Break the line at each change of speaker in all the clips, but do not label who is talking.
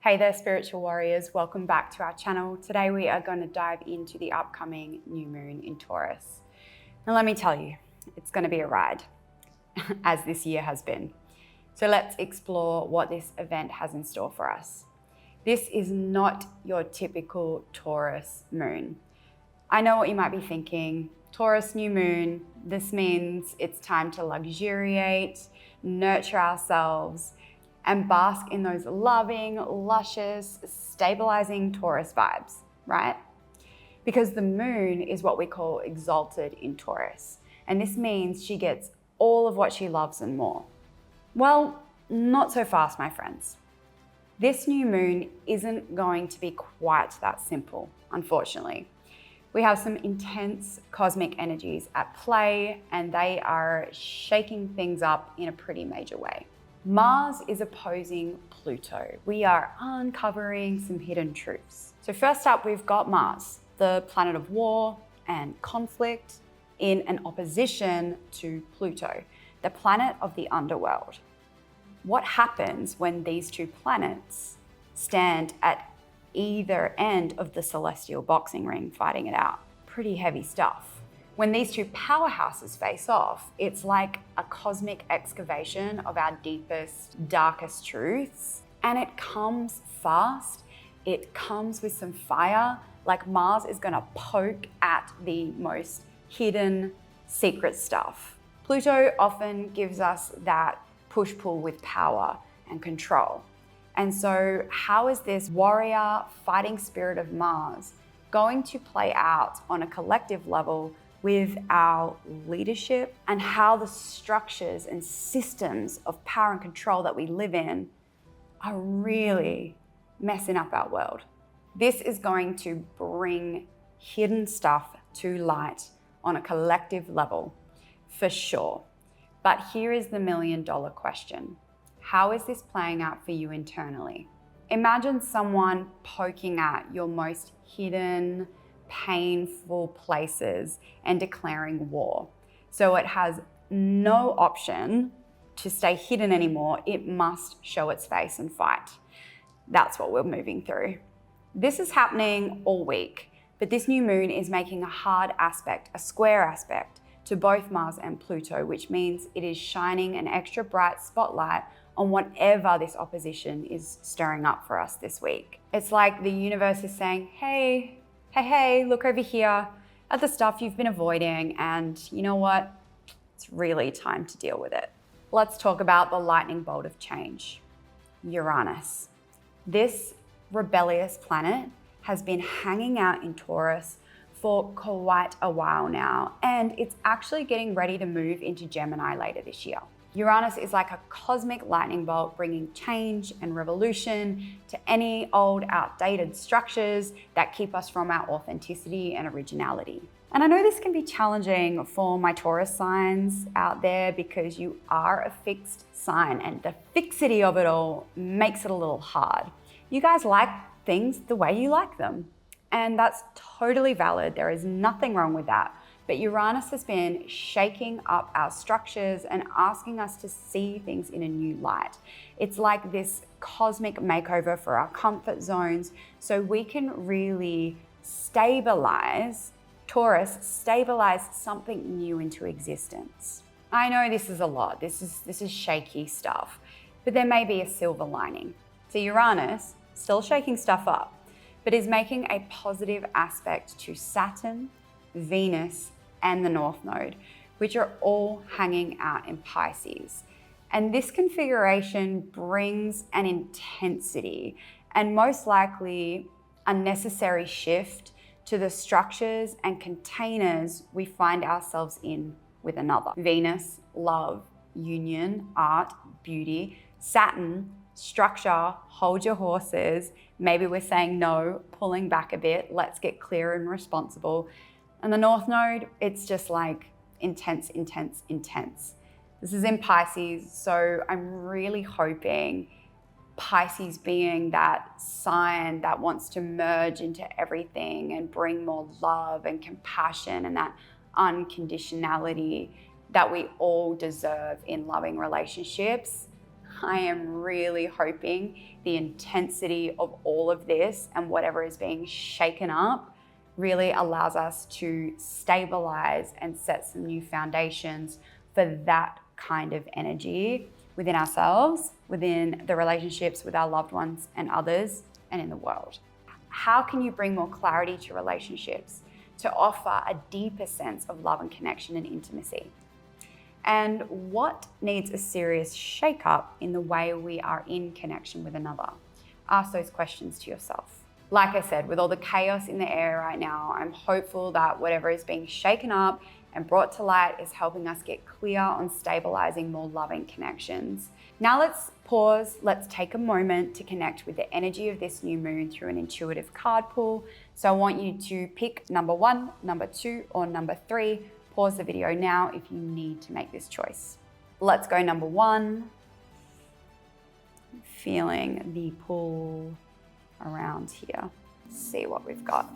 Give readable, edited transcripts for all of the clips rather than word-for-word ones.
Hey there, spiritual warriors. Welcome back to our channel. Today we are going to dive into the upcoming new moon in Taurus. Now let me tell you, it's going to be a ride, as this year has been. So let's explore what this event has in store for us. This is not your typical Taurus moon. I know what you might be thinking. Taurus new moon, this means it's time to luxuriate, nurture ourselves, and bask in those loving, luscious, stabilizing Taurus vibes, right? Because the moon is what we call exalted in Taurus. And this means she gets all of what she loves and more. Well, not so fast, my friends. This new moon isn't going to be quite that simple, unfortunately. We have some intense cosmic energies at play, and they are shaking things up in a pretty major way. Mars is opposing Pluto. We are uncovering some hidden truths. So first up, we've got Mars, the planet of war and conflict, in an opposition to Pluto, the planet of the underworld. What happens when these two planets stand at either end of the celestial boxing ring fighting it out? Pretty heavy stuff. When these two powerhouses face off, it's like a cosmic excavation of our deepest, darkest truths. And it comes fast. It comes with some fire. Like Mars is gonna poke at the most hidden, secret stuff. Pluto often gives us that push-pull with power and control. And so how is this warrior fighting spirit of Mars going to play out on a collective level with our leadership and how the structures and systems of power and control that we live in are really messing up our world? This is going to bring hidden stuff to light on a collective level, for sure. But here is the million-dollar question. How is this playing out for you internally? Imagine someone poking at your most hidden, painful places and declaring war. So it has no option to stay hidden anymore. It must show its face and fight. That's what we're moving through. This is happening all week, but this new moon is making a hard aspect, a square aspect, to both Mars and Pluto, which means it is shining an extra bright spotlight on whatever this opposition is stirring up for us this week. It's like the universe is saying, hey, look over here at the stuff you've been avoiding, and you know what? It's really time to deal with it. Let's talk about the lightning bolt of change, Uranus. This rebellious planet has been hanging out in Taurus for quite a while now, and it's actually getting ready to move into Gemini later this year. Uranus is like a cosmic lightning bolt, bringing change and revolution to any old, outdated structures that keep us from our authenticity and originality. And I know this can be challenging for my Taurus signs out there because you are a fixed sign, and the fixity of it all makes it a little hard. You guys like things the way you like them, and that's totally valid. There is nothing wrong with that. But Uranus has been shaking up our structures and asking us to see things in a new light. It's like this cosmic makeover for our comfort zones, so we can really stabilize something new into existence. I know this is a lot. This is shaky stuff, but there may be a silver lining. So Uranus, still shaking stuff up, but is making a positive aspect to Saturn, Venus, and the North Node, which are all hanging out in Pisces. And this configuration brings an intensity and most likely a necessary shift to the structures and containers we find ourselves in with another. Venus, love, union, art, beauty. Saturn, structure, hold your horses. Maybe we're saying no, pulling back a bit. Let's get clear and responsible. And the North Node, it's just like intense, intense, intense. This is in Pisces, so I'm really hoping Pisces being that sign that wants to merge into everything and bring more love and compassion and that unconditionality that we all deserve in loving relationships. I am really hoping the intensity of all of this and whatever is being shaken up really allows us to stabilize and set some new foundations for that kind of energy within ourselves, within the relationships with our loved ones and others, and in the world. How can you bring more clarity to relationships to offer a deeper sense of love and connection and intimacy? And what needs a serious shakeup in the way we are in connection with another? Ask those questions to yourself. Like I said, with all the chaos in the air right now, I'm hopeful that whatever is being shaken up and brought to light is helping us get clear on stabilizing more loving connections. Now let's pause, let's take a moment to connect with the energy of this new moon through an intuitive card pull. So I want you to pick number 1, number 2, or number 3. Pause the video now if you need to make this choice. Let's go number 1. Feeling the pull around here. See what we've got.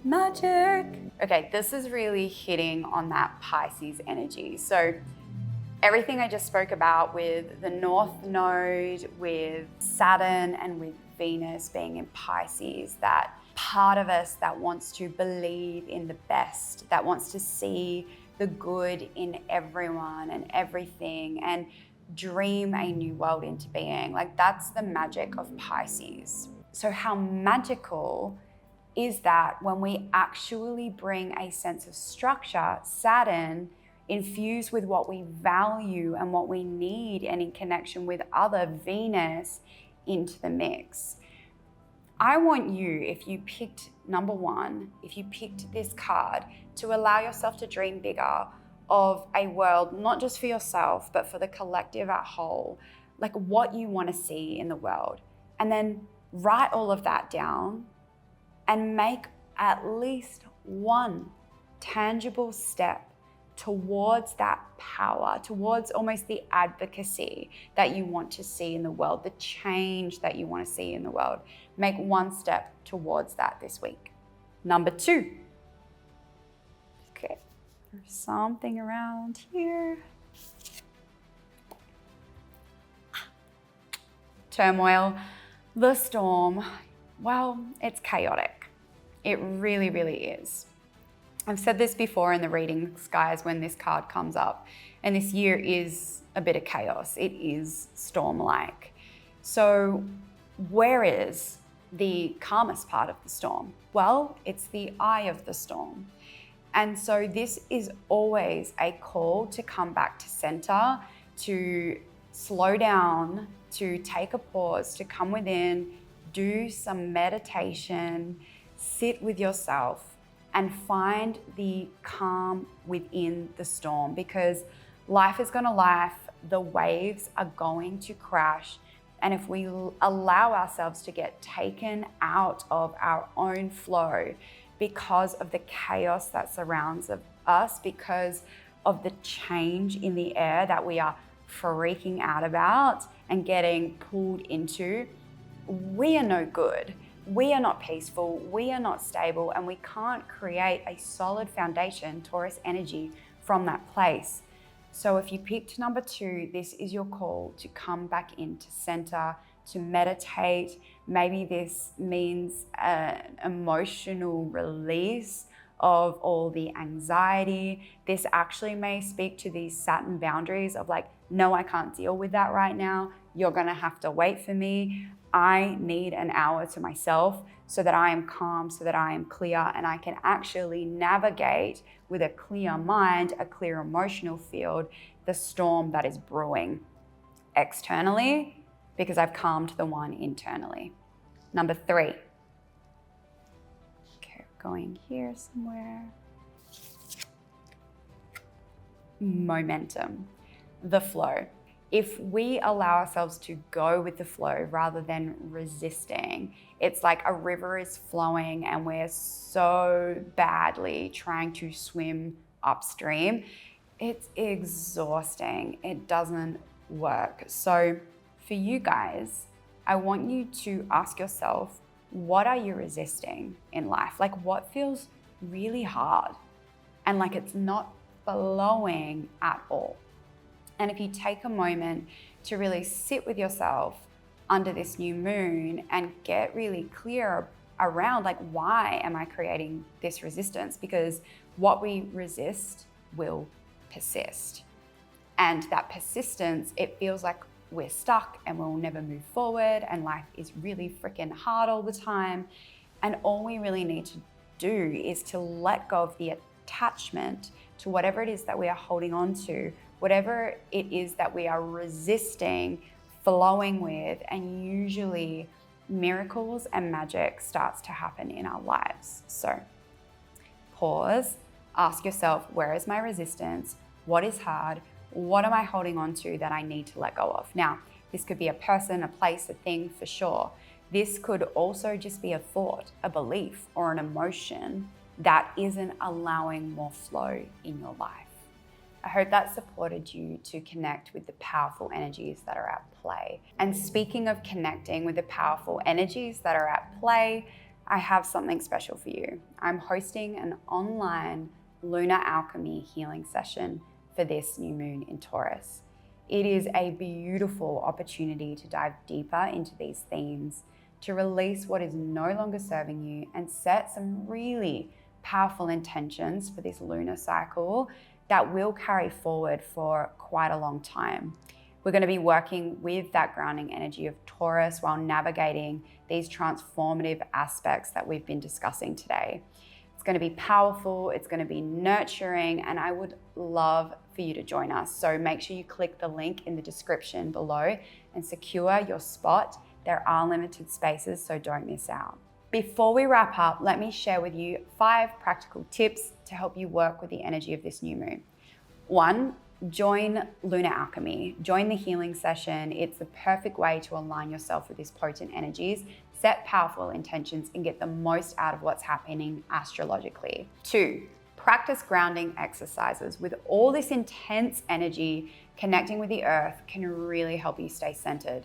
Magic. Okay, this is really hitting on that Pisces energy. So everything I just spoke about with the North Node, with Saturn, and with Venus being in Pisces, that part of us that wants to believe in the best, that wants to see the good in everyone and everything and dream a new world into being. Like, that's the magic of Pisces. So how magical is that when we actually bring a sense of structure, Saturn, infused with what we value and what we need and in connection with other, Venus, into the mix. I want you, if you picked number 1, if you picked this card, to allow yourself to dream bigger of a world, not just for yourself, but for the collective at whole, like what you want to see in the world. And then write all of that down and make at least one tangible step towards that power, towards almost the advocacy that you want to see in the world, the change that you want to see in the world. Make one step towards that this week. Number 2. Okay, there's something around here. Turmoil, the storm. Well, it's chaotic. It really, really is. I've said this before in the readings, guys, when this card comes up, and this year is a bit of chaos. It is storm-like. So where is the calmest part of the storm? Well, it's the eye of the storm. And so this is always a call to come back to center, to slow down, to take a pause, to come within, do some meditation, sit with yourself, and find the calm within the storm, because life is gonna life, the waves are going to crash. And if we allow ourselves to get taken out of our own flow because of the chaos that surrounds us, because of the change in the air that we are freaking out about and getting pulled into, we are no good. We are not peaceful, we are not stable, and we can't create a solid foundation, Taurus energy, from that place. So if you picked number 2, this is your call to come back into center, to meditate. Maybe this means an emotional release of all the anxiety. This actually may speak to these Saturn boundaries of like, no, I can't deal with that right now. You're gonna have to wait for me. I need an hour to myself so that I am calm, so that I am clear, and I can actually navigate with a clear mind, a clear emotional field, the storm that is brewing externally, because I've calmed the one internally. Number 3. Okay, going here somewhere. Momentum, the flow. If we allow ourselves to go with the flow rather than resisting, it's like a river is flowing and we're so badly trying to swim upstream. It's exhausting. It doesn't work. So for you guys, I want you to ask yourself, what are you resisting in life? Like, what feels really hard and like it's not flowing at all? And if you take a moment to really sit with yourself under this new moon and get really clear around, like, why am I creating this resistance? Because what we resist will persist. And that persistence, it feels like we're stuck and we'll never move forward and life is really freaking hard all the time. And all we really need to do is to let go of the attachment to whatever it is that we are holding on to, whatever it is that we are resisting flowing with, and usually miracles and magic starts to happen in our lives. So pause, ask yourself, where is my resistance? What is hard? What am I holding on to that I need to let go of? Now, this could be a person, a place, a thing, for sure. This could also just be a thought, a belief, or an emotion that isn't allowing more flow in your life. I hope that supported you to connect with the powerful energies that are at play. And speaking of connecting with the powerful energies that are at play, I have something special for you. I'm hosting an online lunar alchemy healing session for this new moon in Taurus. It is a beautiful opportunity to dive deeper into these themes, to release what is no longer serving you and set some really powerful intentions for this lunar cycle that will carry forward for quite a long time. We're going to be working with that grounding energy of Taurus while navigating these transformative aspects that we've been discussing today. It's going to be powerful, it's going to be nurturing, and I would love for you to join us. So make sure you click the link in the description below and secure your spot. There are limited spaces, so don't miss out. Before we wrap up, let me share with you 5 practical tips to help you work with the energy of this new moon. 1, join Lunar Alchemy. Join the healing session. It's the perfect way to align yourself with these potent energies, set powerful intentions, and get the most out of what's happening astrologically. 2, practice grounding exercises. With all this intense energy, connecting with the earth can really help you stay centered.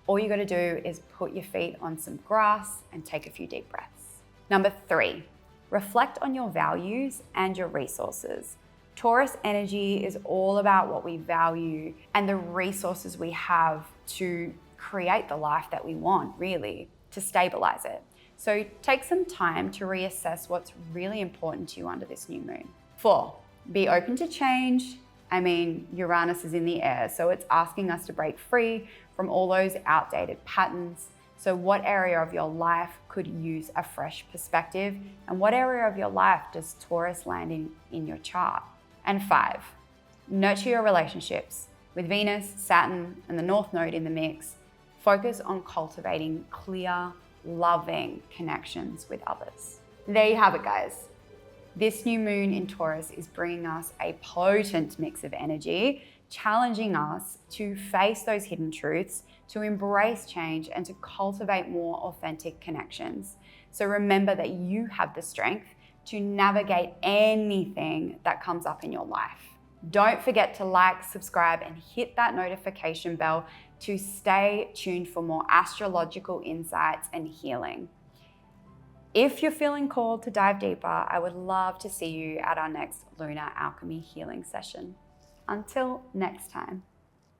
All you got to do is put your feet on some grass and take a few deep breaths. Number 3, reflect on your values and your resources. Taurus energy is all about what we value and the resources we have to create the life that we want, really, to stabilize it. So take some time to reassess what's really important to you under this new moon. 4, be open to change. I mean, Uranus is in the air, so it's asking us to break free from all those outdated patterns. So what area of your life could use a fresh perspective? And what area of your life does Taurus land in your chart? And 5, nurture your relationships. With Venus, Saturn, and the North Node in the mix, focus on cultivating clear, loving connections with others. There you have it, guys. This new moon in Taurus is bringing us a potent mix of energy, challenging us to face those hidden truths, to embrace change, and to cultivate more authentic connections. So remember that you have the strength to navigate anything that comes up in your life. Don't forget to like, subscribe, and hit that notification bell to stay tuned for more astrological insights and healing. If you're feeling called to dive deeper, I would love to see you at our next Lunar Alchemy healing session. Until next time.